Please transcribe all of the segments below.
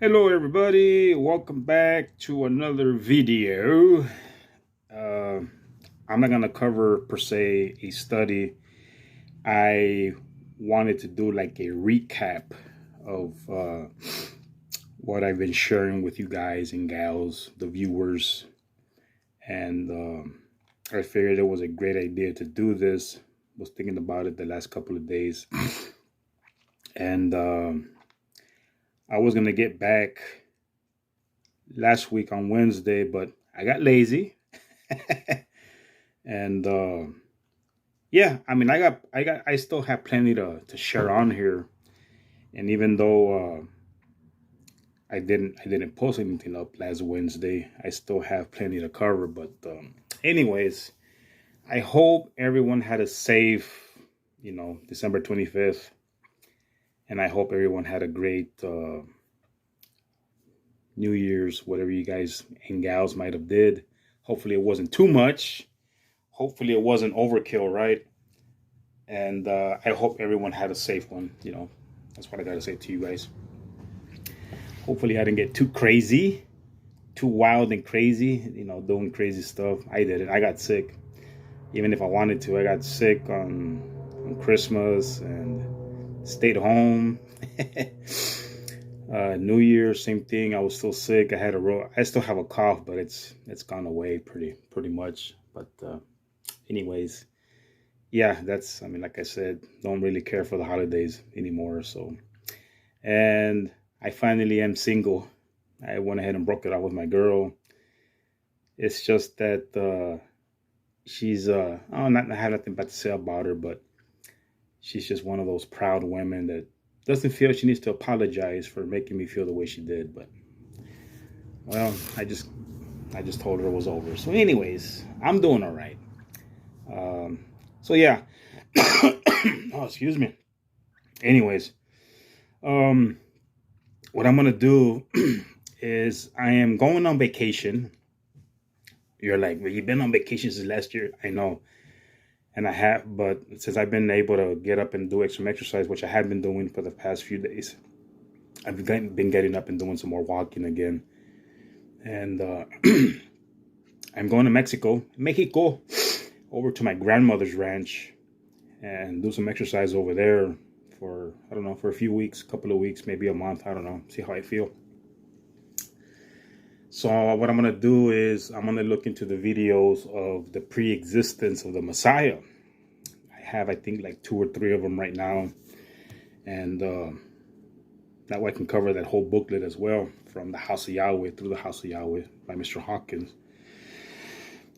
Hello everybody, welcome back to another video. uh, I'm not gonna cover per se a study. I wanted to do like a recap of what I've been sharing with you guys and gals, the viewers, and I figured it was a great idea to do this. Was thinking about it the last couple of days, and I was gonna get back last week on Wednesday, but I got lazy. And yeah, I mean, I still have plenty to share on here. And even though I didn't post anything up last Wednesday, I still have plenty to cover. But anyways, I hope everyone had a safe, December 25th, and I hope everyone had a great New Year's, whatever you guys and gals might have did. Hopefully, it wasn't too much. Hopefully, it wasn't overkill, right? And I hope everyone had a safe one. That's what I gotta say to you guys. Hopefully, I didn't get too crazy, too wild and crazy. Doing crazy stuff. I didn't. I got sick. Even if I wanted to, I got sick on Christmas and stayed home. New Year, same thing. I was still sick. I still have a cough, but it's gone away pretty much. But anyways, yeah, I mean, like I said, don't really care for the holidays anymore. So, and I finally am single. I went ahead and broke it up with my girl. It's just that she's I have nothing bad to say about her, but she's just one of those proud women that doesn't feel she needs to apologize for making me feel the way she did. But well, I just told her it was over. So, anyways, I'm doing all right. So yeah. Oh, excuse me. Anyways, what I'm gonna do is I am going on vacation. You're like, well, you've been on vacation since last year. I know, and I have, but since I've been able to get up and do some exercise, which I have been doing for the past few days, I've been getting up and doing some more walking again. And I'm going to Mexico, over to my grandmother's ranch and do some exercise over there for, I don't know, for a few weeks, couple of weeks, maybe a month. I don't know, see how I feel. So what I'm going to do is I'm going to look into the videos of the pre-existence of the Messiah. I have, I think, like 2 or 3 of them right now. And that way I can cover that whole booklet as well, from the House of Yahweh through the House of Yahweh by Mr. Hawkins.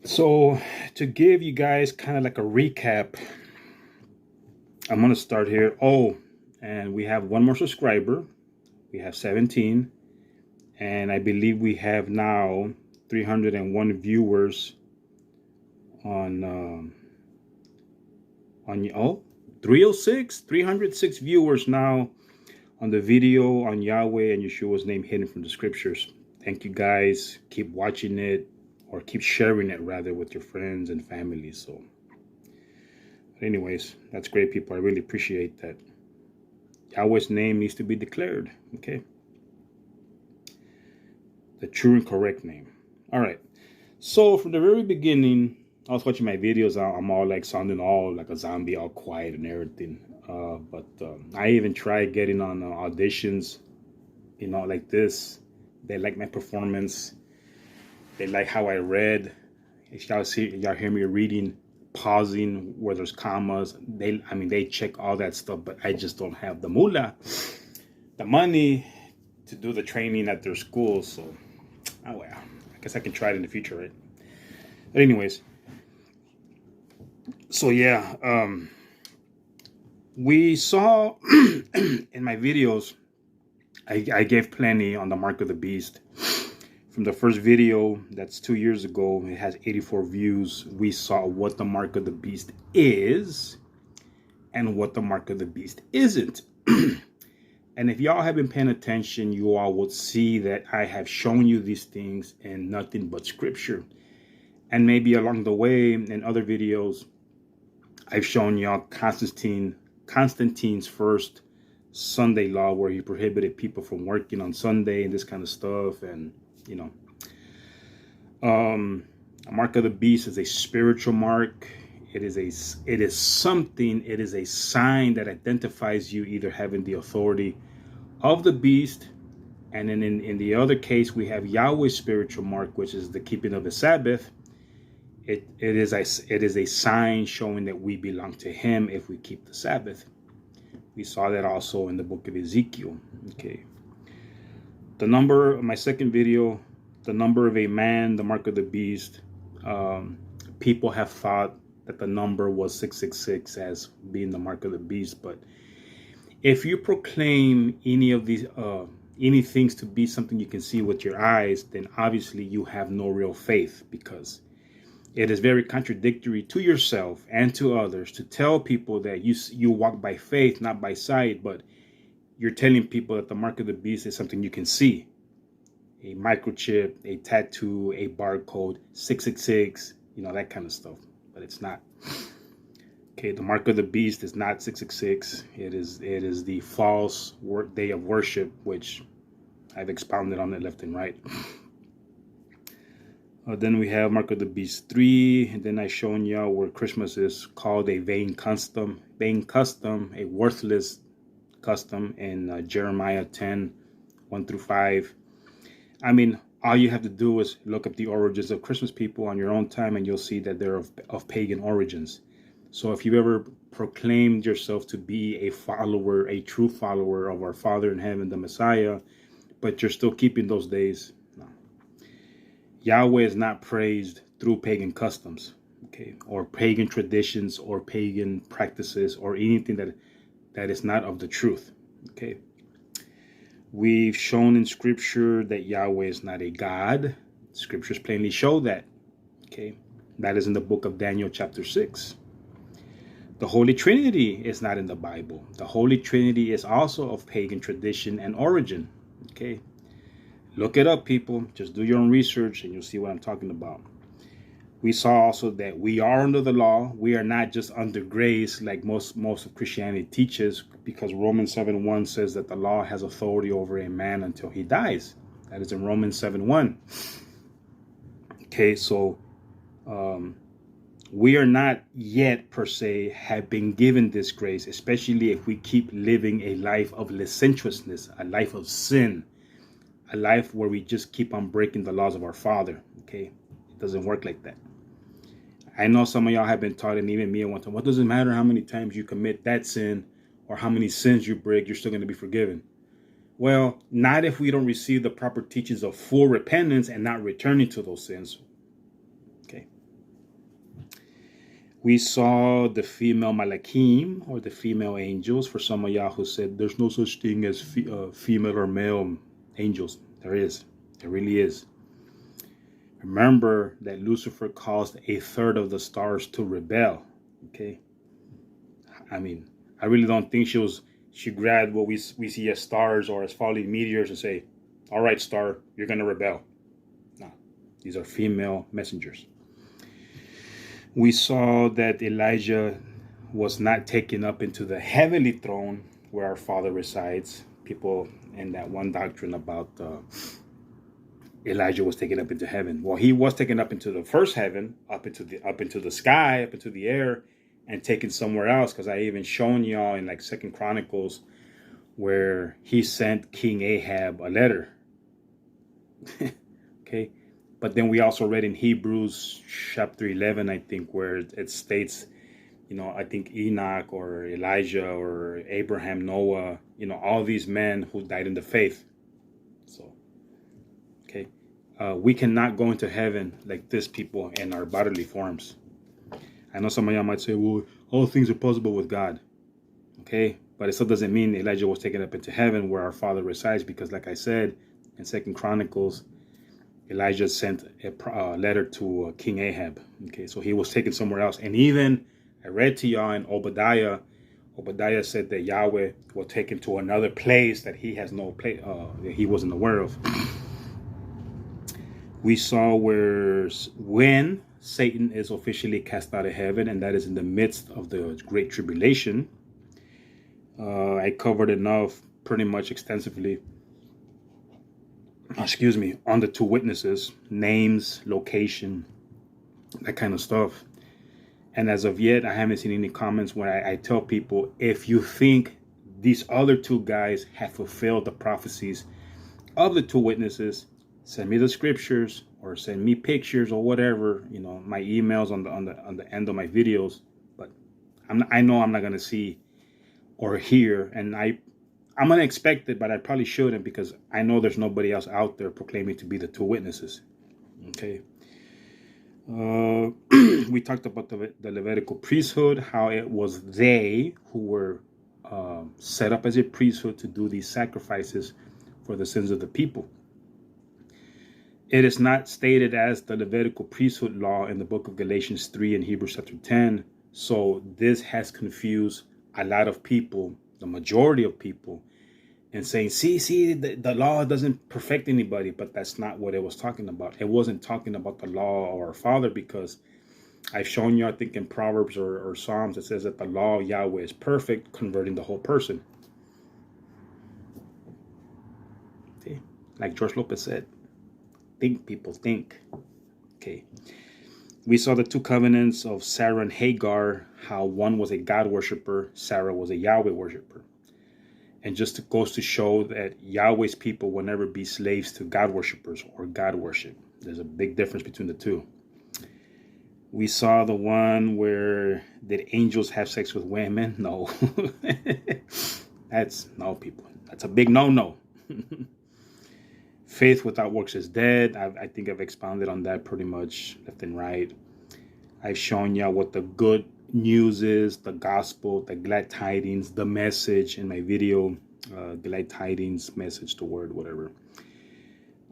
So to give you guys kind of like a recap, I'm going to start here. Oh, and we have one more subscriber. We have 17. And I believe we have now 301 viewers on 306 viewers now on the video on Yahweh and Yeshua's name hidden from the scriptures. Thank you guys. Keep watching it, or keep sharing it rather, with your friends and family. So anyways, that's great, people. I really appreciate that. Yahweh's name needs to be declared. Okay, the true and correct name. All right. So from the very beginning, I was watching my videos. I'm all like sounding all like a zombie, all quiet and everything. But I even tried getting on auditions, like this. They like my performance. They like how I read. If y'all hear me reading, pausing where there's commas. They check all that stuff, but I just don't have the moolah, the money to do the training at their school. So, oh well, I guess I can try it in the future, right? But anyways, so yeah, we saw in my videos, I gave plenty on the mark of the beast. From the first video, that's 2 years ago, it has 84 views. We saw what the mark of the beast is and what the mark of the beast isn't. And if y'all have been paying attention, you all would see that I have shown you these things in nothing but scripture. And maybe along the way in other videos, I've shown y'all Constantine's first Sunday law, where he prohibited people from working on Sunday and this kind of stuff. And a mark of the beast is a spiritual mark. It is a sign that identifies you either having the authority of the beast, and then in the other case we have Yahweh's spiritual mark, which is the keeping of the Sabbath. It is a sign showing that we belong to him if we keep the Sabbath. We saw that also in the book of Ezekiel. Okay. The number, my second video, the number of a man, the mark of the beast. People have thought that the number was 666 as being the mark of the beast, but if you proclaim any of these any things to be something you can see with your eyes, then obviously you have no real faith, because it is very contradictory to yourself and to others to tell people that you walk by faith, not by sight, but you're telling people that the mark of the beast is something you can see. A microchip, a tattoo, a barcode, 666, that kind of stuff. But it's not. Okay, the mark of the beast is not 666. It is the false day of worship, which I've expounded on it left and right. Then we have mark of the beast 3, and then I shown y'all where Christmas is called a vain custom, a worthless custom in Jeremiah 10:1-5. I mean, all you have to do is look up the origins of Christmas people on your own time, and you'll see that they're of pagan origins. So if you ever proclaimed yourself to be a follower, a true follower of our Father in heaven, the Messiah, but you're still keeping those days, no. Yahweh is not praised through pagan customs, okay, or pagan traditions or pagan practices or anything that is not of the truth, okay. We've shown in Scripture that Yahweh is not a God. Scriptures plainly show that, okay. That is in the book of Daniel chapter 6. The Holy Trinity is not in the Bible. The Holy Trinity is also of pagan tradition and origin, okay. Look it up, people. Just do your own research and you'll see what I'm talking about. We saw also that we are under the law. We are not just under grace like most of Christianity teaches, because Romans 7:1 says that the law has authority over a man until he dies. That is in Romans 7:1. Okay, so we are not yet per se have been given this grace, especially if we keep living a life of licentiousness, a life of sin, a life where we just keep on breaking the laws of our Father. Okay, it doesn't work like that. I know some of y'all have been taught, and even me at one time, what does it matter how many times you commit that sin or how many sins you break, you're still going to be forgiven? Well, not if we don't receive the proper teachings of full repentance and not returning to those sins. Okay. We saw the female Malachim, or the female angels. For some of y'all who said there's no such thing as female or male angels. There is. There really is. Remember that Lucifer caused a third of the stars to rebel. Okay. I mean, I really don't think she grabbed what we see as stars or as falling meteors and say, all right, star, you're going to rebel. No, these are female messengers. We saw that Elijah was not taken up into the heavenly throne where our Father resides. People in that one doctrine about Elijah was taken up into heaven. Well, he was taken up into the first heaven, up into the sky, up into the air, and taken somewhere else. Because I even shown y'all in like 2 Chronicles where he sent King Ahab a letter. Okay, but then we also read in Hebrews chapter 11, I think, where it states, I think Enoch or Elijah or Abraham, Noah, all these men who died in the faith. So, okay. We cannot go into heaven like this, people, in our bodily forms. I know some of y'all might say, well, all things are possible with God. Okay, but it still doesn't mean Elijah was taken up into heaven where our Father resides, because like I said in 2 Chronicles, Elijah sent a letter to King Ahab. Okay, so he was taken somewhere else. And even I read to y'all in Obadiah said that Yahweh will take him to another place that he has no place, that he wasn't aware of. We saw when Satan is officially cast out of heaven, and that is in the midst of the Great Tribulation. I covered enough pretty much extensively, on the two witnesses, names, location, that kind of stuff. And as of yet, I haven't seen any comments where I tell people, if you think these other two guys have fulfilled the prophecies of the two witnesses, send me the scriptures or send me pictures or whatever, my emails on the end of my videos. But I know I'm not gonna see or hear, and I'm gonna expect it, but I probably shouldn't, because I know there's nobody else out there proclaiming to be the two witnesses. Okay. We talked about the Levitical priesthood, how it was they who were set up as a priesthood to do these sacrifices for the sins of the people. It is not stated as the Levitical priesthood law in the book of Galatians 3 and Hebrews chapter 10. So this has confused a lot of people, the majority of people, and saying, see, the law doesn't perfect anybody. But that's not what it was talking about. It wasn't talking about the law or our Father, because I've shown you, I think in Proverbs or Psalms, it says that the law of Yahweh is perfect, converting the whole person. Okay. Like George Lopez said, think, people, think. Okay. We saw the two covenants of Sarah and Hagar, how one was a God worshiper, Sarah was a Yahweh worshiper. And just goes to show that Yahweh's people will never be slaves to God worshippers or God worship. There's a big difference between the two. We saw the one where did angels have sex with women? No. That's no, people. That's a big no. Faith without works is dead. I think I've expounded on that pretty much left and right. I've shown you what the good news is, the gospel, the glad tidings, the message in my video, glad tidings, message, the word, whatever.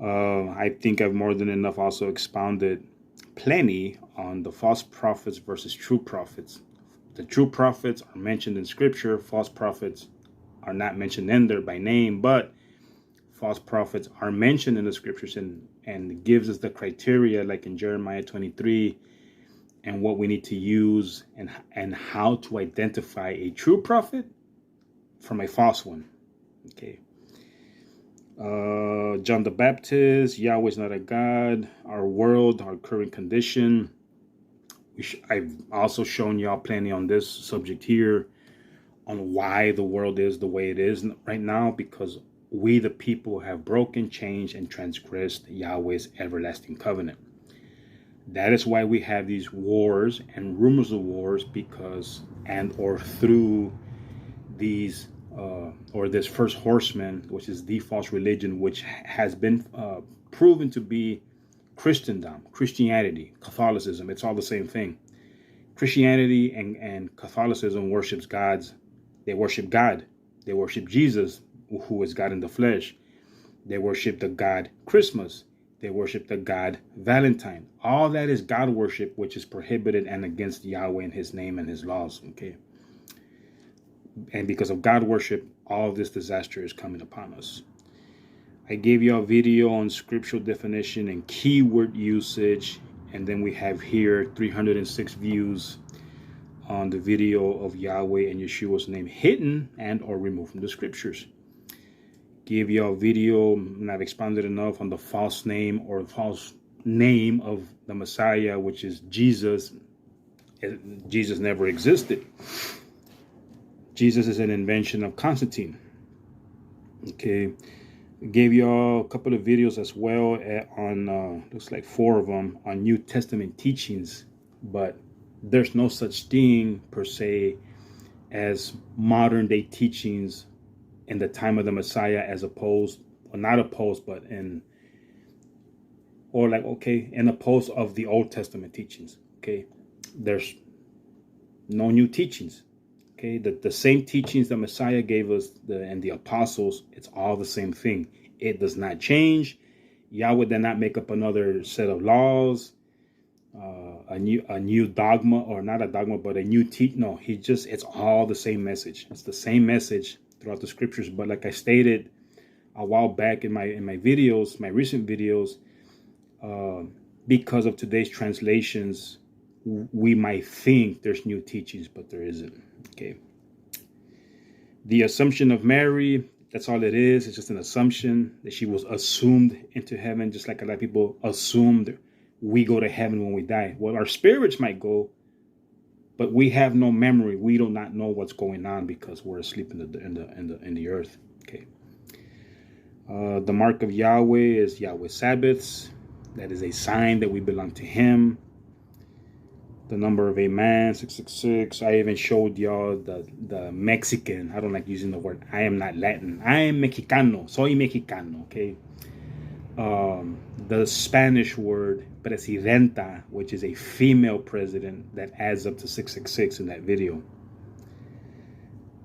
I think I've more than enough also expounded plenty on the false prophets versus true prophets. The true prophets are mentioned in scripture. False prophets are not mentioned in there by name, but false prophets are mentioned in the scriptures, and gives us the criteria, like in Jeremiah 23, and what we need to use and how to identify a true prophet from a false one. Okay. John the Baptist, Yahweh is not a God, our world, our current condition. I've also shown y'all plenty on this subject here, on why the world is the way it is right now, because we the people have broken, changed, and transgressed Yahweh's everlasting covenant. That is why we have these wars and rumors of wars, because or through these or this first horseman, which is the false religion, which has been proven to be Christianity, Catholicism. It's all the same thing. Christianity and Catholicism worships gods. They worship God. They worship Jesus, who is God in the flesh. They worship the God Christmas. They worship the God Valentine. All that is God worship, which is prohibited and against Yahweh and his name and his laws. Okay. And because of God worship, all of this disaster is coming upon us. I gave you a video on scriptural definition and keyword usage. And then we have here 306 views on the video of Yahweh and Yeshua's name hidden and or removed from the scriptures. Give you a video, and I've expanded enough on the false name or false name of the Messiah, which is Jesus. Jesus never existed. Jesus is an invention of Constantine. Okay. Gave you all a couple of videos as well on, looks like 4 of them, on New Testament teachings. But there's no such thing per se as modern day teachings in the time of the Messiah, as opposed, or not opposed, but in opposed of the Old Testament teachings. Okay. There's no new teachings. Okay. The same teachings the Messiah gave us and the apostles, it's all the same thing. It does not change. Yahweh did not make up another set of laws, a new dogma, or not a dogma, but a new no, it's all the same message. It's the same message throughout the scriptures. But like I stated a while back in my videos, my recent videos, because of today's translations, we might think there's new teachings, but there isn't. Okay. The assumption of Mary, that's all it is. It's just an assumption that she was assumed into heaven, just like a lot of people assumed we go to heaven when we die. Well, our spirits might go, but we have no memory. We do not know what's going on because we're asleep in the earth. Okay. The mark of Yahweh is Yahweh's Sabbaths. That is a sign that we belong to Him. The number of a man, 666. I even showed y'all the Mexican. I don't like using the word. I am not Latin. I am Mexicano. Soy Mexicano. Okay. The Spanish word presidenta, which is a female president, that adds up to 666 in that video.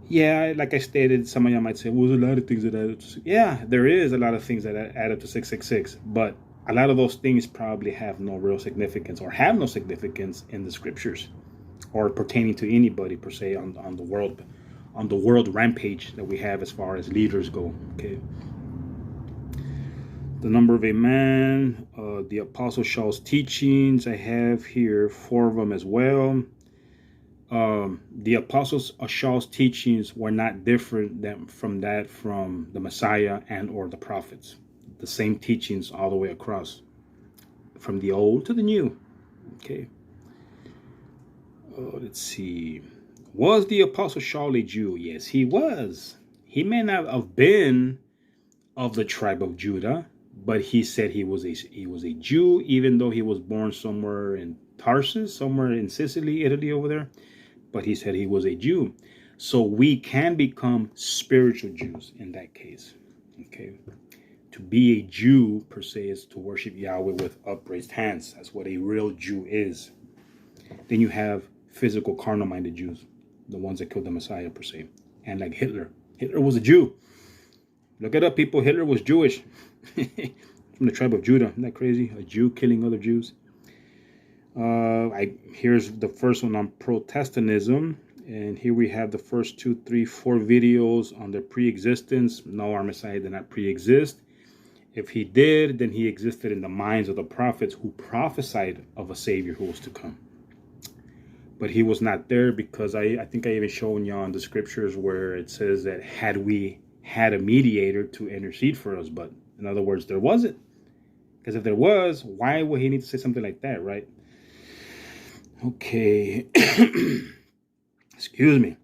Yeah, like I stated, some of y'all might say, well, there's a lot of things that add up to... Yeah, there is a lot of things that add up to 666, but a lot of those things probably have no real significance or have no significance in the scriptures or pertaining to anybody per se on the world rampage that we have as far as leaders go. Okay. The number of a man, the Apostle Shaw's teachings, I have here 4 of them as well. The Apostles Shaw's teachings were not different from the Messiah and or the prophets. The same teachings all the way across, from the old to the new. Okay. Let's see. Was the Apostle Shaul a Jew? Yes, he was. He may not have been of the tribe of Judah, but he said he was a Jew, even though he was born somewhere in Tarsus, somewhere in Sicily, Italy over there. But he said he was a Jew. So we can become spiritual Jews in that case. Okay. To be a Jew, per se, is to worship Yahweh with upraised hands. That's what a real Jew is. Then you have physical, carnal-minded Jews, the ones that killed the Messiah, per se. And like Hitler. Hitler was a Jew. Look it up, people. Hitler was Jewish. From the tribe of Judah. Isn't that crazy? A Jew killing other Jews. Here's the first one on Protestantism. And here we have the first 2, 3, 4 videos on their pre-existence. No, our Messiah did not pre-exist. If he did, then he existed in the minds of the prophets who prophesied of a Savior who was to come. But he was not there because I think I even shown y'all in the scriptures where it says that had we had a mediator to intercede for us. But in other words, there wasn't. Because if there was, why would he need to say something like that, right? Okay. Excuse me.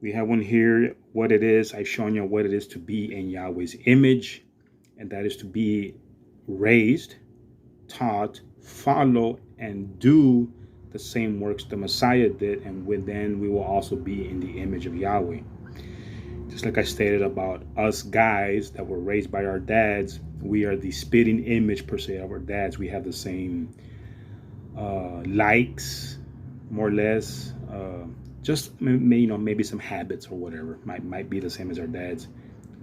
We have one here, what it is. I've shown you what it is to be in Yahweh's image. And that is to be raised, taught, follow, and do the same works the Messiah did. And then we will also be in the image of Yahweh. Just like I stated about us guys that were raised by our dads, we are the spitting image, per se, of our dads. We have the same likes, more or less. Just maybe some habits or whatever might be the same as our dads.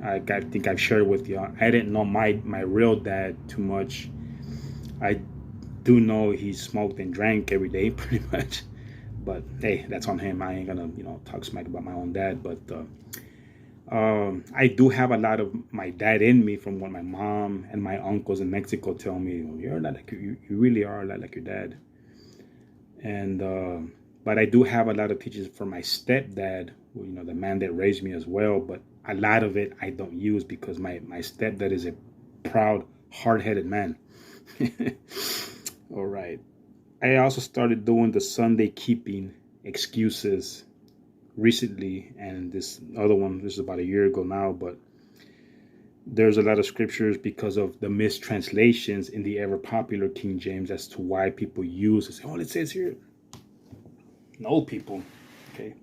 I think I've shared with you. I didn't know my real dad too much. I do know he smoked and drank every day, pretty much. But hey, that's on him. I ain't gonna talk smack about my own dad. But I do have a lot of my dad in me from what my mom and my uncles in Mexico tell me. You're not like you really are a lot like your dad. And but I do have a lot of teachings from my stepdad, the man that raised me as well. But a lot of it I don't use because my stepdad is a proud, hard-headed man. All right. I also started doing the Sunday keeping excuses recently, and this other one, this is about a year ago now, but there's a lot of scriptures because of the mistranslations in the ever popular King James as to why people use it. Oh, it says here. No, people. Okay.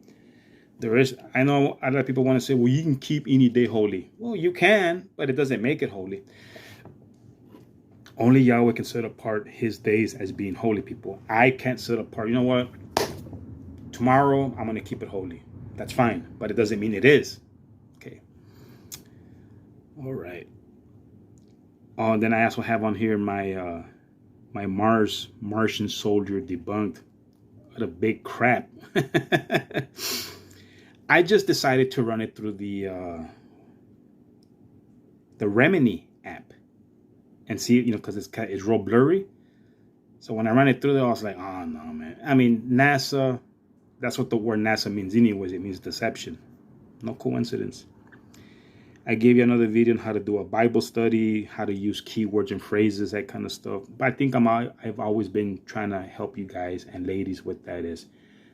I know a lot of people want to say, well, you can keep any day holy. Well, you can, but it doesn't make it holy. Only Yahweh can set apart his days as being holy, people. I can't set apart. You know what? Tomorrow, I'm going to keep it holy. That's fine, but it doesn't mean it is. Okay. All right. Then I also have on here my my Martian soldier debunked. What a big crap. I just decided to run it through the Remini app and see, because it's real blurry. So when I ran it through there, I was like, oh no, man. I mean, NASA, that's what the word NASA means anyways. It means deception. No coincidence. I gave you another video on how to do a Bible study, how to use keywords and phrases, that kind of stuff. But I think I've always been trying to help you guys and ladies with that is,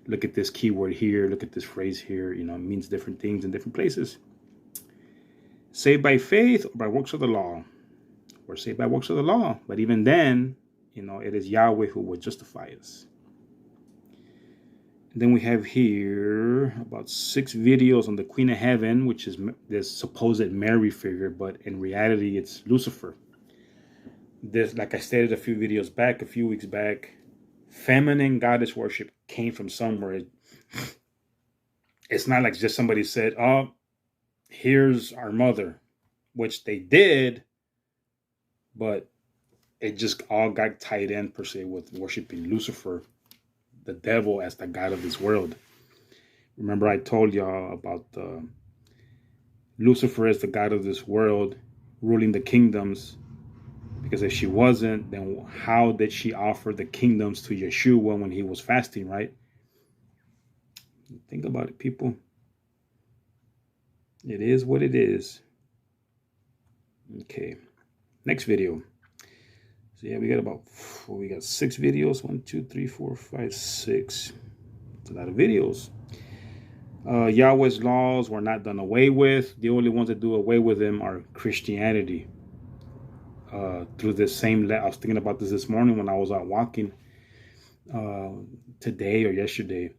look at this keyword here, look at this phrase here, it means different things in different places. Saved by faith or by works of the law. We're saved by works of the law. But even then, it is Yahweh who will justify us. And then we have here about 6 videos on the Queen of Heaven, which is this supposed Mary figure, but in reality, it's Lucifer. This, like I stated a few weeks back, feminine goddess worship came from somewhere. It's not like just somebody said, oh, here's our mother, which they did, but it just all got tied in, per se, with worshiping Lucifer, the devil, as the god of this world. Remember I told y'all about Lucifer as the god of this world, ruling the kingdoms, because if she wasn't, then how did she offer the kingdoms to Yeshua when he was fasting, right? Think about it, people. It is what it is. Okay, next video. So yeah, we got 6 videos. 1, 2, 3, 4, 5, 6. It's a lot of videos. Yahweh's laws were not done away with. The only ones that do away with them are Christianity. Through this same, I was thinking about this morning when I was out walking today or yesterday.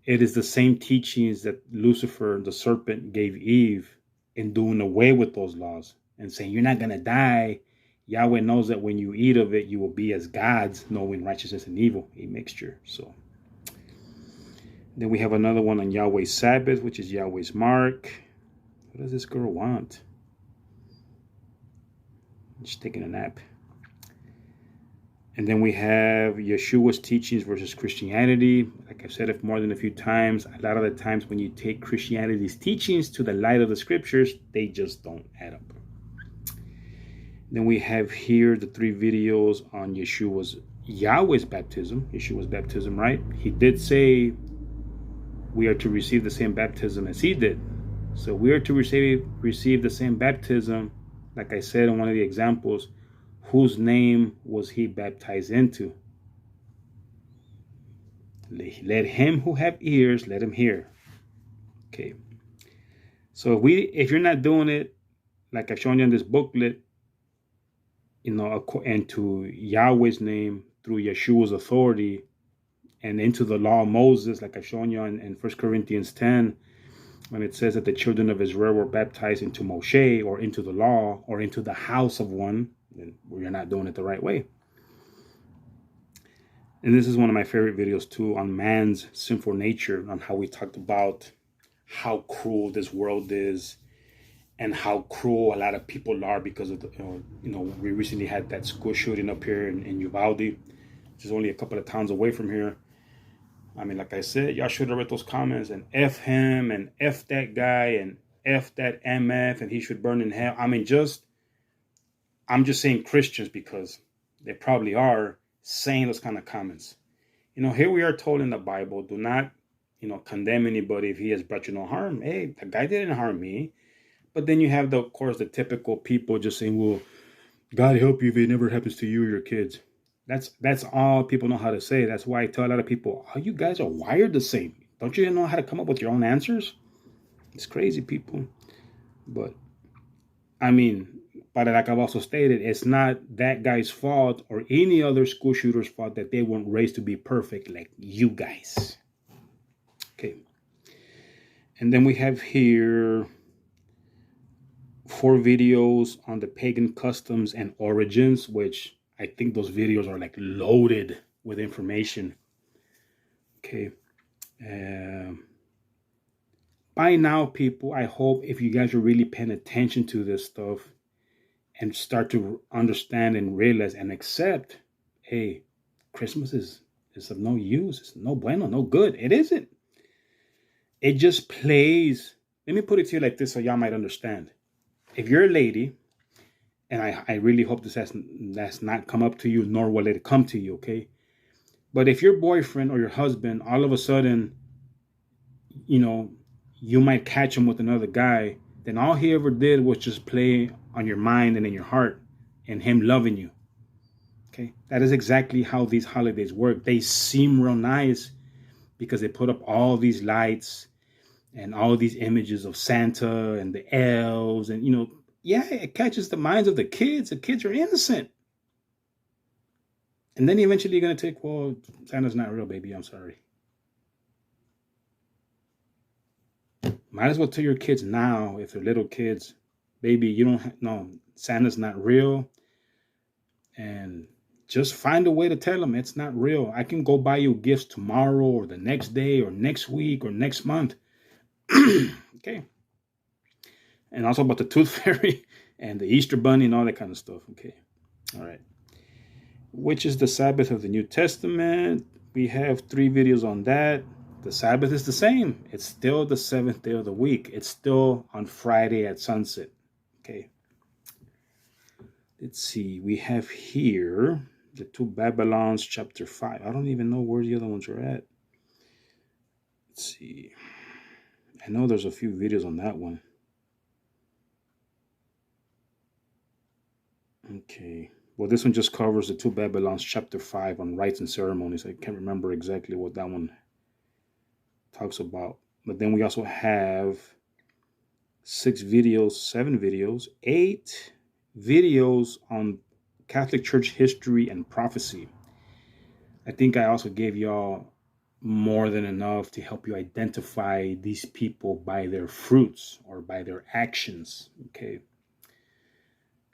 It is the same teachings that Lucifer, the serpent, gave Eve in doing away with those laws and saying, you're not going to die. Yahweh knows that when you eat of it, you will be as gods, knowing righteousness and evil, a mixture. So then we have another one on Yahweh's Sabbath, which is Yahweh's mark. What does this girl want? Just taking a nap. And then we have Yeshua's teachings versus Christianity. Like I've said it more than a few times, a lot of the times when you take Christianity's teachings to the light of the scriptures, they just don't add up. Then we have here the 3 videos on Yahweh's baptism, Yeshua's baptism, right? He did say we are to receive the same baptism as he did. So we are to receive the same baptism, like I said in one of the examples. Whose name was he baptized into? Let him who have ears, let him hear. Okay. So if you're not doing it, like I've shown you in this booklet, and to Yahweh's name through Yeshua's authority, and into the law of Moses, like I've shown you in 1 Corinthians 10, when it says that the children of Israel were baptized into Moshe, or into the law, or into the house of one, then you're not doing it the right way. And this is one of my favorite videos too, on man's sinful nature, on how we talked about how cruel this world is, and how cruel a lot of people are because of we recently had that school shooting up here in Uvalde, which is only a couple of towns away from here. I mean, like I said, y'all should have read those comments and F him and F that guy and F that MF and he should burn in hell. I mean, I'm just saying Christians, because they probably are saying those kind of comments. Here we are told in the Bible, do not, condemn anybody if he has brought you no harm. Hey, the guy didn't harm me. But then you have, of course, the typical people just saying, well, God help you if it never happens to you or your kids. That's all people know how to say. That's why I tell a lot of people, oh, you guys are wired the same. Don't you know how to come up with your own answers? It's crazy, people. But, I mean, but like I've also stated, it's not that guy's fault or any other school shooter's fault that they weren't raised to be perfect like you guys. Okay. And then we have here 4 videos on the pagan customs and origins, which I think those videos are like loaded with information. Okay. By now, people, I hope if you guys are really paying attention to this stuff and start to understand and realize and accept, hey, Christmas is of no use. It's no bueno, no good. It isn't. It just plays. Let me put it to you like this so y'all might understand. If you're a lady, and I really hope that's not come up to you, nor will it come to you, okay? But if your boyfriend or your husband, all of a sudden, you might catch him with another guy, then all he ever did was just play on your mind and in your heart and him loving you. Okay, that is exactly how these holidays work. They seem real nice because they put up all these lights and all these images of Santa and the elves, and yeah, it catches the minds of the kids. The kids are innocent. And then eventually you're going to take, well, Santa's not real, baby. I'm sorry. Might as well tell your kids now, if they're little kids, baby, you don't no, Santa's not real. And just find a way to tell them it's not real. I can go buy you gifts tomorrow or the next day or next week or next month. Okay. And also about the Tooth Fairy and the Easter Bunny and all that kind of stuff. Okay. All right. Which is the Sabbath of the New Testament? We have 3 videos on that. The Sabbath is the same. It's still the 7th day of the week. It's still on Friday at sunset. Okay. Let's see. We have here the 2 Babylons, chapter 5. I don't even know where the other ones are at. Let's see. I know there's a few videos on that one. Okay. Well, this one just covers the 2 Babylons, chapter 5 on rites and ceremonies. I can't remember exactly what that one talks about. But then we also have 7 videos, 8 videos on Catholic Church history and prophecy. I think I also gave y'all more than enough to help you identify these people by their fruits or by their actions. Okay.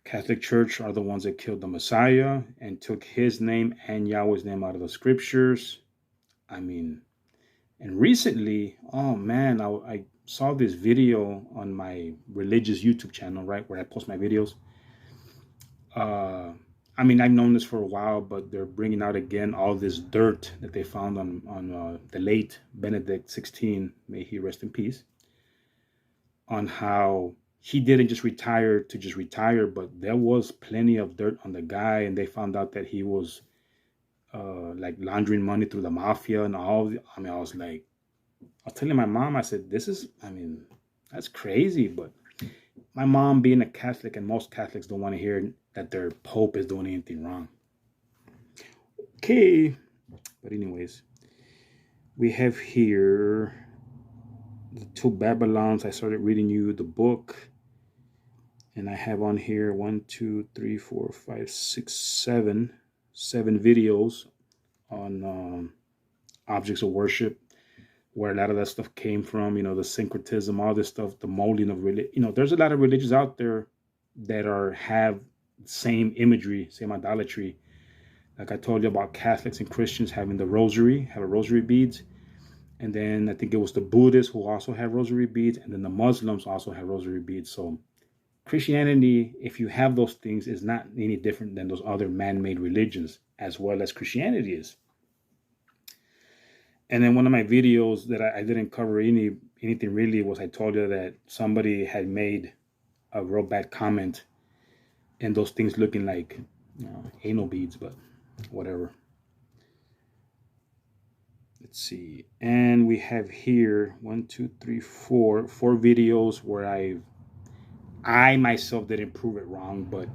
Catholic Church are the ones that killed the Messiah and took his name and Yahweh's name out of the scriptures. I mean, and recently, oh man, I saw this video on my religious YouTube channel, right, where I post my videos. I mean, I've known this for a while, but they're bringing out again all this dirt that they found on the late Benedict XVI, may he rest in peace, on how he didn't just retire to just retire, but there was plenty of dirt on the guy, and they found out that he was like laundering money through the mafia and all. I mean, I was telling my mom, I said, that's crazy. But my mom, being a Catholic, and most Catholics don't want to hear that their Pope is doing anything wrong. Okay. But anyways, we have here the 2 Babylons. I started reading you the book. And I have on here 1, 2, 3, 4, 5, 6, 7 videos on objects of worship, where a lot of that stuff came from, the syncretism, all this stuff, the molding of religion. There's a lot of religions out there that have same imagery, same idolatry. Like I told you about Catholics and Christians having the rosary, have a rosary beads. And then I think it was the Buddhists who also have rosary beads. And then the Muslims also have rosary beads. So Christianity, if you have those things, is not any different than those other man-made religions, as well as Christianity is. And then one of my videos that I didn't cover anything really was, I told you that somebody had made a real bad comment and those things looking like anal beads, but whatever. Let's see. And we have here 1, 2, 3, 4 videos where I myself didn't prove it wrong, but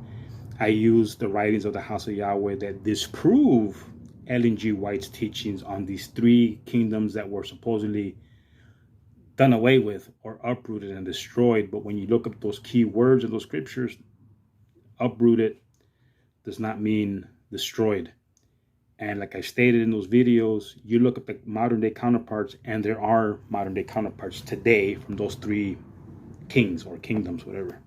I used the writings of the House of Yahweh that disprove Ellen G. White's teachings on these 3 kingdoms that were supposedly done away with or uprooted and destroyed. But when you look up those key words in those scriptures, uprooted does not mean destroyed. And like I stated in those videos, you look at the modern day counterparts, and there are modern day counterparts today from those 3 kings or kingdoms, whatever.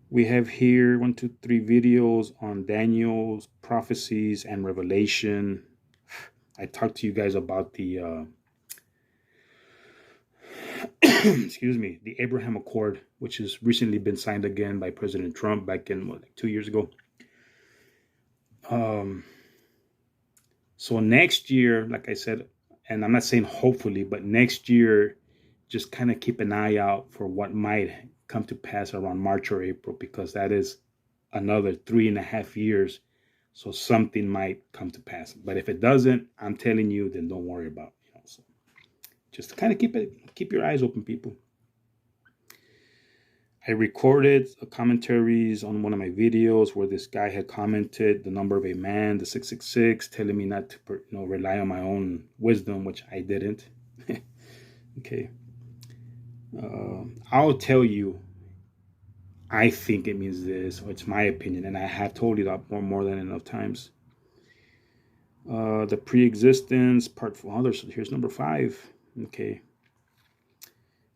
We have here 1, 2, 3 videos on Daniel's prophecies and Revelation. I talked to you guys about the excuse me, the Abraham Accord, which has recently been signed again by President Trump back in 2 years ago. So next year, like I said, and I'm not saying hopefully, but next year, just kind of keep an eye out for what might come to pass around March or April, because that is another 3.5 years. So something might come to pass. But if it doesn't, I'm telling you, then don't worry about it. So just kind of keep your eyes open, people. I recorded commentaries on one of my videos where this guy had commented the number of a man, the 666, telling me not to rely on my own wisdom, which I didn't. Okay. I'll tell you, I think it means this, or it's my opinion, and I have told you that more than enough times. The pre-existence, part 4. So here's number 5. Okay.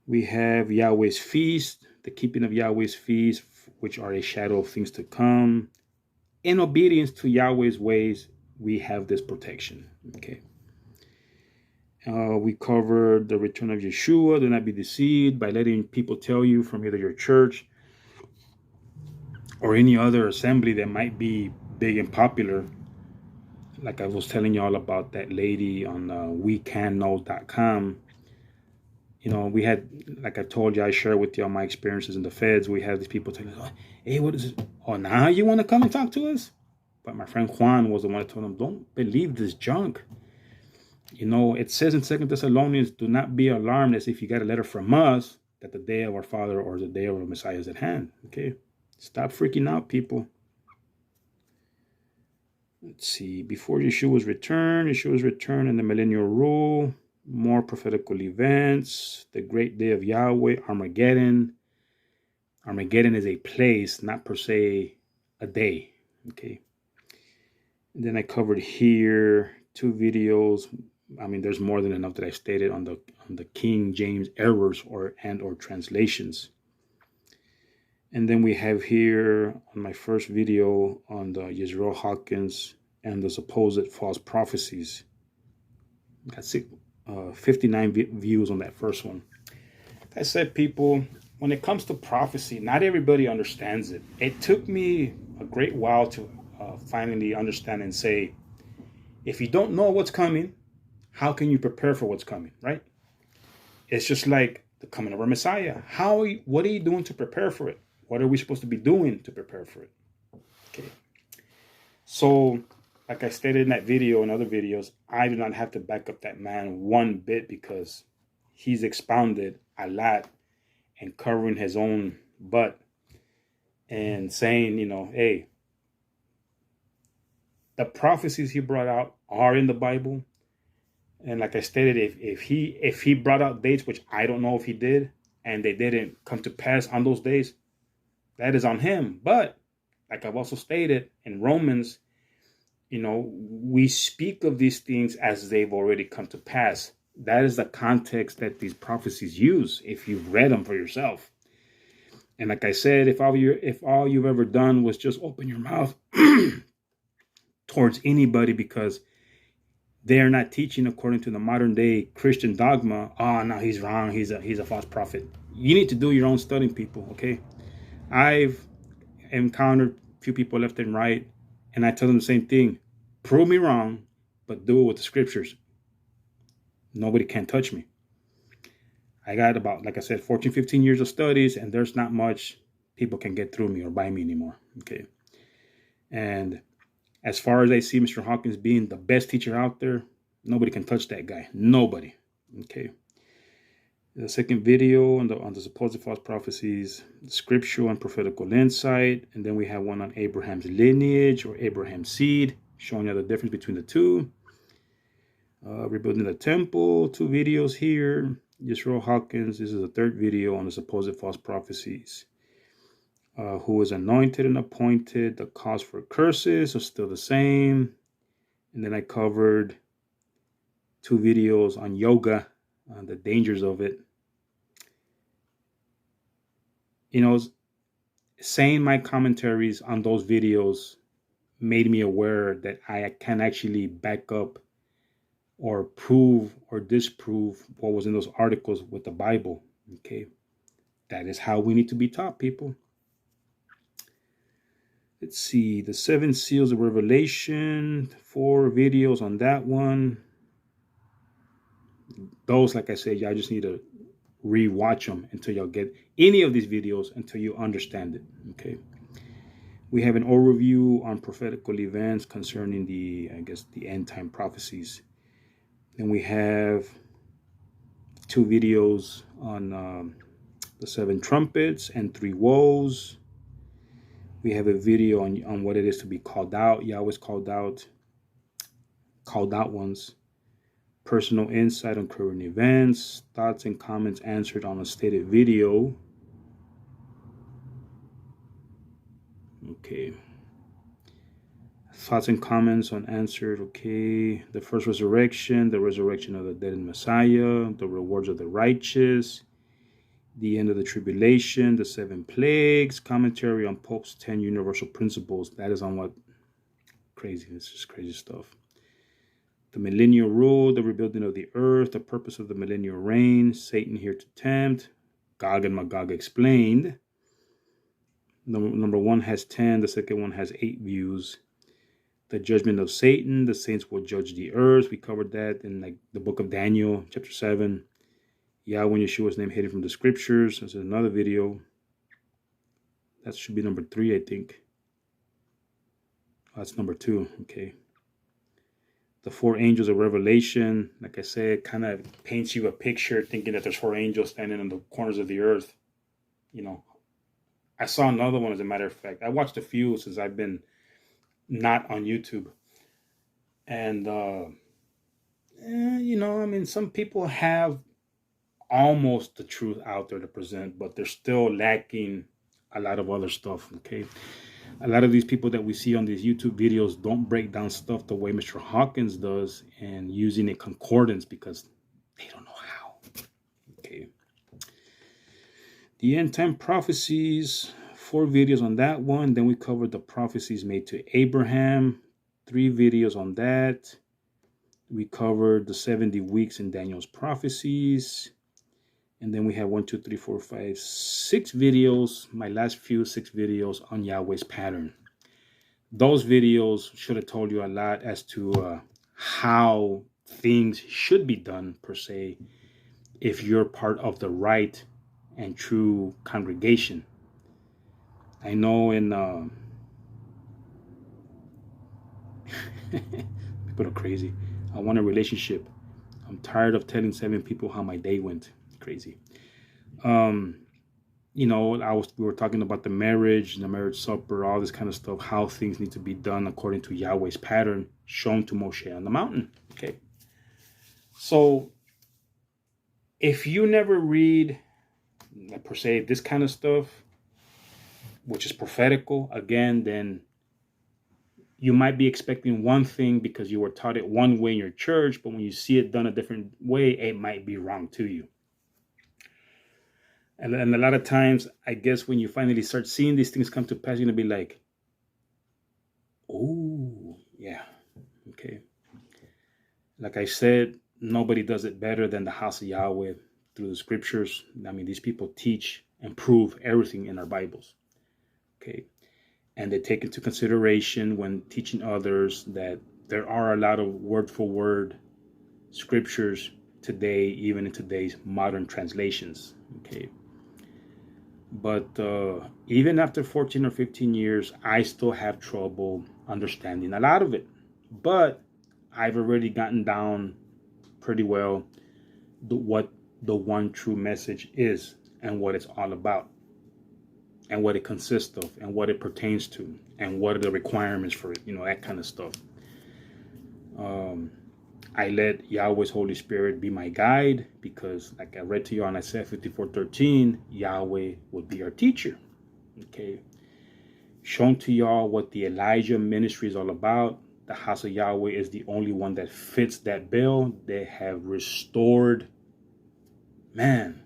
We have Yahweh's feast, the keeping of Yahweh's feast, which are a shadow of things to come. In obedience to Yahweh's ways, we have this protection. Okay. We covered the return of Yeshua. Do not be deceived by letting people tell you from either your church or any other assembly that might be big and popular. Like I was telling y'all about that lady on wecanknow.com. We had, like I told you, I share with y'all my experiences in the feds. We had these people telling us, hey, what is it? Oh, now you want to come and talk to us? But my friend Juan was the one that told them, don't believe this junk. It says in 2 Thessalonians, do not be alarmed as if you got a letter from us that the day of our Father or the day of our Messiah is at hand. Okay? Stop freaking out, people. Let's see. Before Yeshua's return and the millennial rule, more prophetical events, the great day of Yahweh, Armageddon. Armageddon is a place, not per se a day. Okay. And then I covered here 2 videos. I mean, there's more than enough that I stated on the King James errors or translations. And then we have here on my first video on the Yisrael Hawkins and the supposed false prophecies. That's it. 59 views on that first one. Like I said, people, when it comes to prophecy, not everybody understands it. It took me a great while to finally understand and say, if you don't know what's coming, how can you prepare for what's coming, right? It's just like the coming of our Messiah. What are you doing to prepare for it? What are we supposed to be doing to prepare for it? Okay. So, like I stated in that video and other videos, I do not have to back up that man one bit because he's expounded a lot and covering his own butt and saying, hey, the prophecies he brought out are in the Bible. And like I stated, if he brought out dates, which I don't know if he did, and they didn't come to pass on those days, that is on him. But like I've also stated in Romans, we speak of these things as they've already come to pass. That is the context that these prophecies use if you've read them for yourself. And like I said, if all you've ever done was just open your mouth towards anybody because they're not teaching according to the modern day Christian dogma, oh no, he's wrong, he's a false prophet. You need to do your own studying, people, okay? I've encountered a few people left and right, and I tell them the same thing. Prove me wrong, but do it with the scriptures. Nobody can touch me. I got about, like I said, 14, 15 years of studies, and there's not much people can get through me or by me anymore, okay? And as far as I see Mr. Hawkins being the best teacher out there, nobody can touch that guy. Nobody, okay? The second video on the supposed false prophecies, scriptural and prophetical insight. And then we have one on Abraham's lineage or Abraham's seed, showing you the difference between the two. Rebuilding the temple, 2 videos here. Yisrael Hawkins, this is the 3rd video on the supposed false prophecies. Who was anointed and appointed, the cause for curses are still the same. And then I covered 2 videos on yoga, the dangers of it. Saying my commentaries on those videos made me aware that I can actually back up or prove or disprove what was in those articles with the Bible. Okay. That is how we need to be taught, people. Let's see. The 7 seals of Revelation, 4 videos on that one. Those, like I said, y'all just need to rewatch them until y'all get any of these videos until you understand it. Okay. We have an overview on prophetical events concerning the end time prophecies. Then we have 2 videos on the 7 trumpets and 3 woes. We have a video on what it is to be called out. Yahweh's called out ones. Personal insight on current events. Thoughts and comments answered on a stated video. Okay. Thoughts and comments on answered. Okay. The first resurrection, the resurrection of the dead in Messiah, the rewards of the righteous, the end of the tribulation, the 7 plagues, commentary on Pope's 10 universal principles. That is on what? Crazy. This is crazy stuff. The millennial rule, the rebuilding of the earth, the purpose of the millennial reign, Satan here to tempt, Gog and Magog explained. Number 1 has 10, the second one has 8 views. The judgment of Satan, the saints will judge the earth. We covered that in like the book of Daniel, chapter 7. Yahweh and Yeshua's name hidden from the scriptures. This is another video. That should be number 3, I think. Oh, that's number 2. Okay. The 4 angels of Revelation, like I said, kind of paints you a picture thinking that there's 4 angels standing in the corners of the earth. You know, I saw another one, as a matter of fact. I watched a few since I've been not on YouTube. And, you know, I mean, some people have almost the truth out there to present, but they're still lacking a lot of other stuff, okay? A lot of these people that we see on these YouTube videos don't break down stuff the way Mr. Hawkins does and using a concordance because they don't know how. Okay. The end time prophecies, 4 videos on that one. Then we covered the prophecies made to Abraham, 3 videos on that. We covered the 70 weeks in Daniel's prophecies. And then we have 1, 2, 3, 4, 5, 6 videos, my last few 6 videos on Yahweh's pattern. Those videos should have told you a lot as to how things should be done, per se, if you're part of the right and true congregation. I know in people are crazy. I want a relationship. I'm tired of telling 7 people how my day went. Crazy. You know, we were talking about the marriage, the marriage supper, all this kind of stuff, how things need to be done according to Yahweh's pattern shown to Moshe on the mountain. Okay. So if you never read, per se, this kind of stuff, which is prophetical, again, then you might be expecting one thing because you were taught it one way in your church, but when you see it done a different way, it might be wrong to you. And a lot of times, I guess when you finally start seeing these things come to pass, you're going to be like, oh, yeah, okay. Like I said, nobody does it better than the house of Yahweh through the scriptures. I mean, these people teach and prove everything in our Bibles, okay? And they take into consideration when teaching others that there are a lot of word-for-word scriptures today, even in today's modern translations, okay? But even after 14 or 15 years, I still have trouble understanding a lot of it. But I've already gotten down pretty well what the one true message is and what it's all about and what it consists of and what it pertains to and what are the requirements for it, you know, that kind of stuff. I let Yahweh's Holy Spirit be my guide because, like I read to you on Isaiah 54:13, Yahweh would be our teacher. Okay. Shown to y'all what the Elijah ministry is all about. The house of Yahweh is the only one that fits that bill. They have restored, man,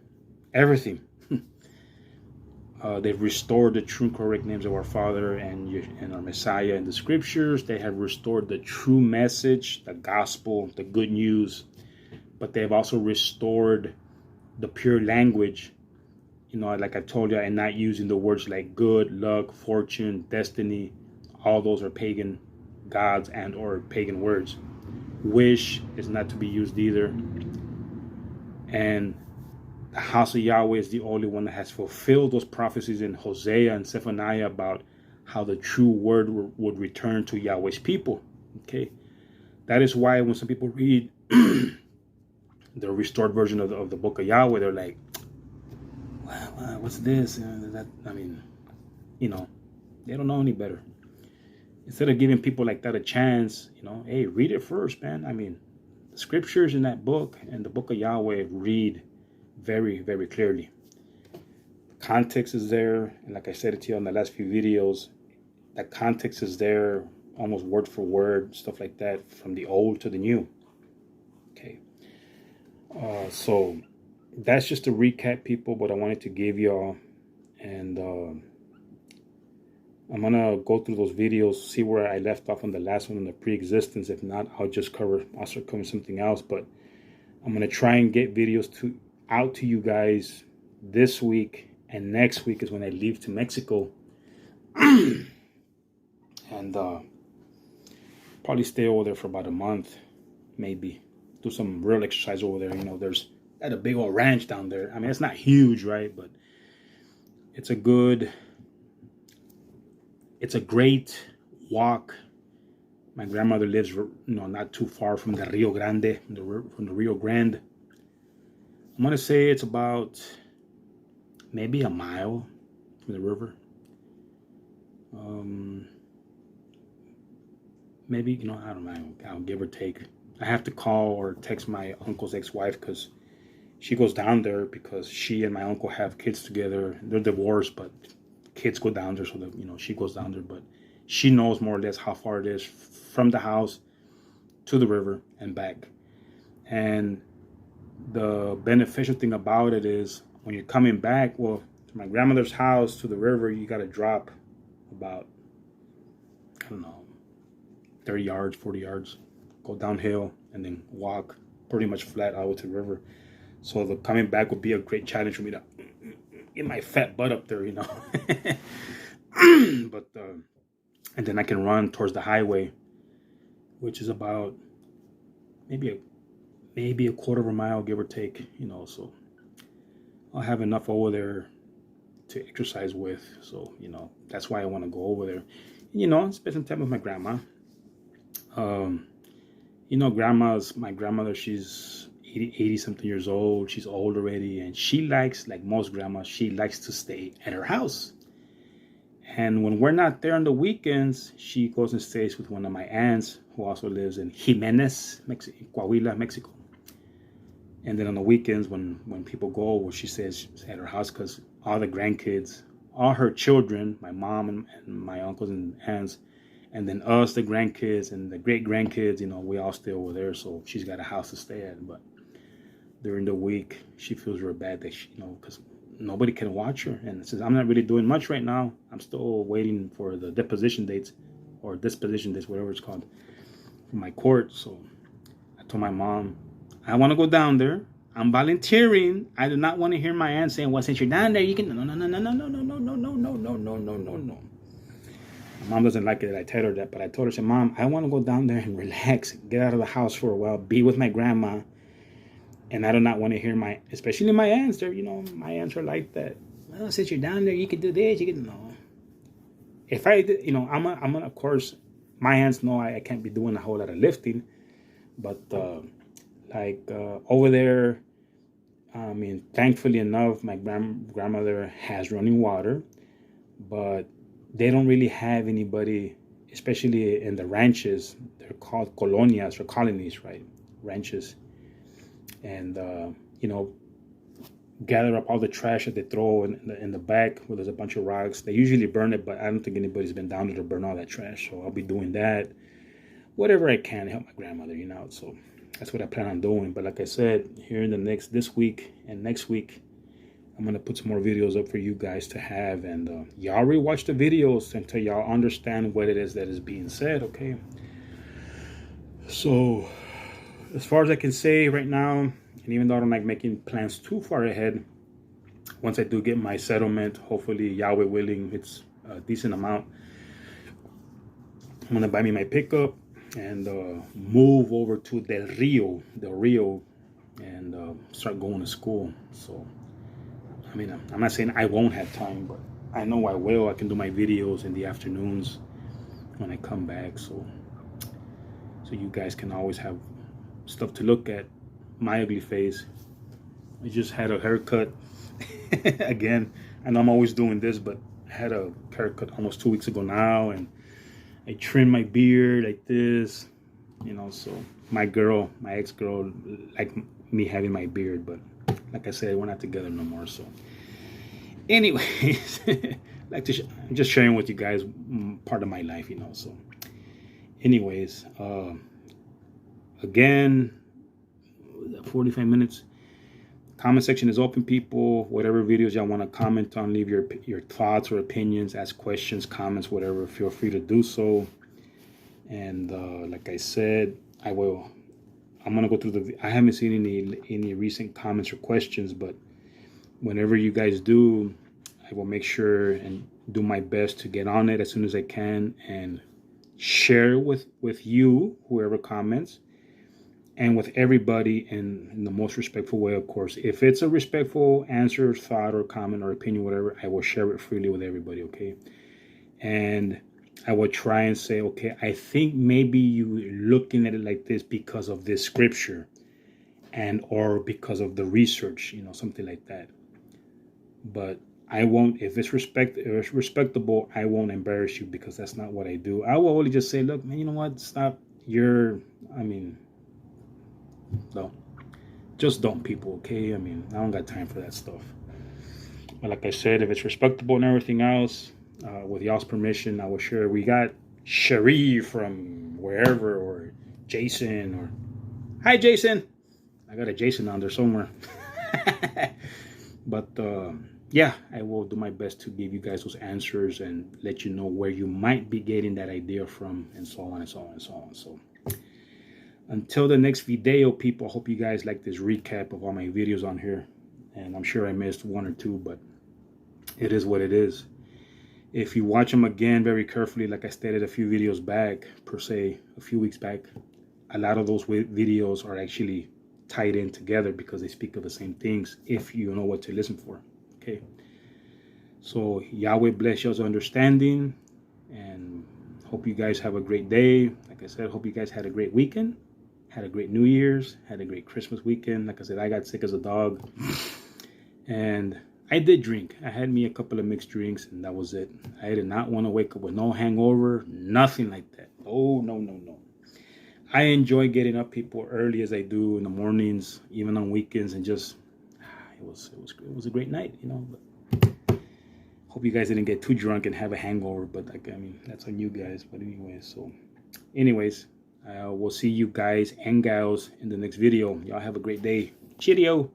everything. They've restored the true and correct names of our Father and our Messiah in the scriptures. They have restored the true message, the gospel, the good news. But they have also restored the pure language, you know, like I told you, and not using the words like good, luck, fortune, destiny. All those are pagan gods and or pagan words. Wish is not to be used either. And the house of Yahweh is the only one that has fulfilled those prophecies in Hosea and Zephaniah about how the true word would return to Yahweh's people. Okay, that is why when some people read the restored version of the Book of Yahweh, they're like, what's this? That, I mean, you know, they don't know any better. Instead of giving people like that a chance, hey, read it first, man. I mean, the scriptures in that book and the Book of Yahweh read very, very clearly. The context is there, and like I said it to you on the last few videos, that context is there, almost word for word, stuff like that, from the old to the new. Okay. So that's just to recap, people, what I wanted to give y'all. And I'm going to go through those videos, see where I left off on the last one, on the pre-existence. If not, I'll start covering something else. But I'm going to try and get videos out to you guys this week. And next week is when I leave to Mexico. And probably stay over there for about a month, maybe. Do some real exercise over there. There's a big old ranch down there. I mean, it's not huge, right? But it's a great walk. My grandmother lives, not too far from the Rio Grande, from the Rio Grande. I'm gonna say it's about maybe a mile from the river. Maybe, I don't know, I'll give or take. I have to call or text my uncle's ex-wife because she goes down there because she and my uncle have kids together. They're divorced, but kids go down there, so that she goes down there. But she knows more or less how far it is from the house to the river and back. And the beneficial thing about it is when you're coming back, well, to my grandmother's house to the river, you got to drop about, I don't know, 30 yards, 40 yards, go downhill, and then walk pretty much flat out to the river. So the coming back would be a great challenge for me to get my fat butt up there, But and then I can run towards the highway, which is about maybe a quarter of a mile, give or take, So I'll have enough over there to exercise with. So that's why I want to go over there. Spend some time with my grandma. My grandmother, she's 80 something years old. She's old already, and she likes, like most grandmas, she likes to stay at her house. And when we're not there on the weekends, she goes and stays with one of my aunts who also lives in Jimenez, Coahuila, Mexico. And then on the weekends, when people go, well, she stays at her house because all the grandkids, all her children, my mom and my uncles and aunts, and then us, the grandkids and the great grandkids, we all stay over there. So she's got a house to stay at. But during the week, she feels real bad that because nobody can watch her. And since I'm not really doing much right now, I'm still waiting for the disposition dates, whatever it's called, for my court. So I told my mom, I want to go down there. I'm volunteering. I do not want to hear my aunt saying, well, since you're down there, you can. No. My mom doesn't like it that I tell her that, but I told her, said, Mom, I want to go down there and relax, get out of the house for a while, be with my grandma. And I do not want to hear especially my aunts. They're, my aunts are like that. Well, since you're down there, you can do this, you can, no. If I, I'm gonna, of course, my aunts know I can't be doing a whole lot of lifting, but over there, I mean, thankfully enough, my grandmother has running water, but they don't really have anybody, especially in the ranches. They're called colonias or colonies, right? Ranches. And, gather up all the trash that they throw in the back where there's a bunch of rocks. They usually burn it, but I don't think anybody's been down there to burn all that trash. So I'll be doing that. Whatever I can to help my grandmother, So that's what I plan on doing. But like I said, here in this week and next week, I'm going to put some more videos up for you guys to have. And y'all rewatch the videos until y'all understand what it is that is being said, okay? So, as far as I can say right now, and even though I don't like making plans too far ahead, once I do get my settlement, hopefully, Yahweh willing, it's a decent amount, I'm going to buy me my pickup and move over to Del Rio, and start going to school. So, I mean, I'm not saying I won't have time, but I know I will. I can do my videos in the afternoons when I come back. So you guys can always have stuff to look at my ugly face. I just had a haircut. Again, I know I'm always doing this, but I had a haircut almost 2 weeks ago now, and I trimmed my beard like this, so my ex-girl, like me having my beard, but like I said, we're not together no more. So anyways, I'm just sharing with you guys part of my life, so anyways, again, 45 minutes. Comment section is open, people. Whatever videos y'all want to comment on, leave your thoughts or opinions, ask questions, comments, whatever. Feel free to do so. And like I said, I'm gonna go through I haven't seen any recent comments or questions, but whenever you guys do, I will make sure and do my best to get on it as soon as I can and share with you, whoever comments, and with everybody in the most respectful way, of course. If it's a respectful answer, thought, or comment, or opinion, whatever, I will share it freely with everybody, okay? And I will try and say, okay, I think maybe you're looking at it like this because of this scripture or because of the research, something like that. But I won't, if it's respectable, I won't embarrass you, because that's not what I do. I will only just say, look, man, you know what? Stop. No, just don't, people, okay? I don't got time for that stuff. But like I said, if it's respectable and everything else, with y'all's permission, I will share. We got Cherie from wherever, or Jason, or hi, Jason. I got a Jason on there somewhere. But yeah, I will do my best to give you guys those answers and let you know where you might be getting that idea from, and so on and so on and so on. So until the next video, people, I hope you guys like this recap of all my videos on here. And I'm sure I missed one or two, but it is what it is. If you watch them again very carefully, like I stated a few videos back, a few weeks back, a lot of those videos are actually tied in together because they speak of the same things, if you know what to listen for, okay? So Yahweh bless y'all's understanding, and hope you guys have a great day. Like I said, hope you guys had a great weekend, had a great New Year's, had a great Christmas weekend. Like I said, I got sick as a dog, and I did drink. I had me a couple of mixed drinks, and that was it. I did not want to wake up with no hangover, nothing like that. Oh, no. I enjoy getting up, people, early as I do in the mornings, even on weekends, and just it was a great night, But hope you guys didn't get too drunk and have a hangover. But that's on you guys. But anyways, we'll see you guys and gals in the next video. Y'all have a great day. Cheerio.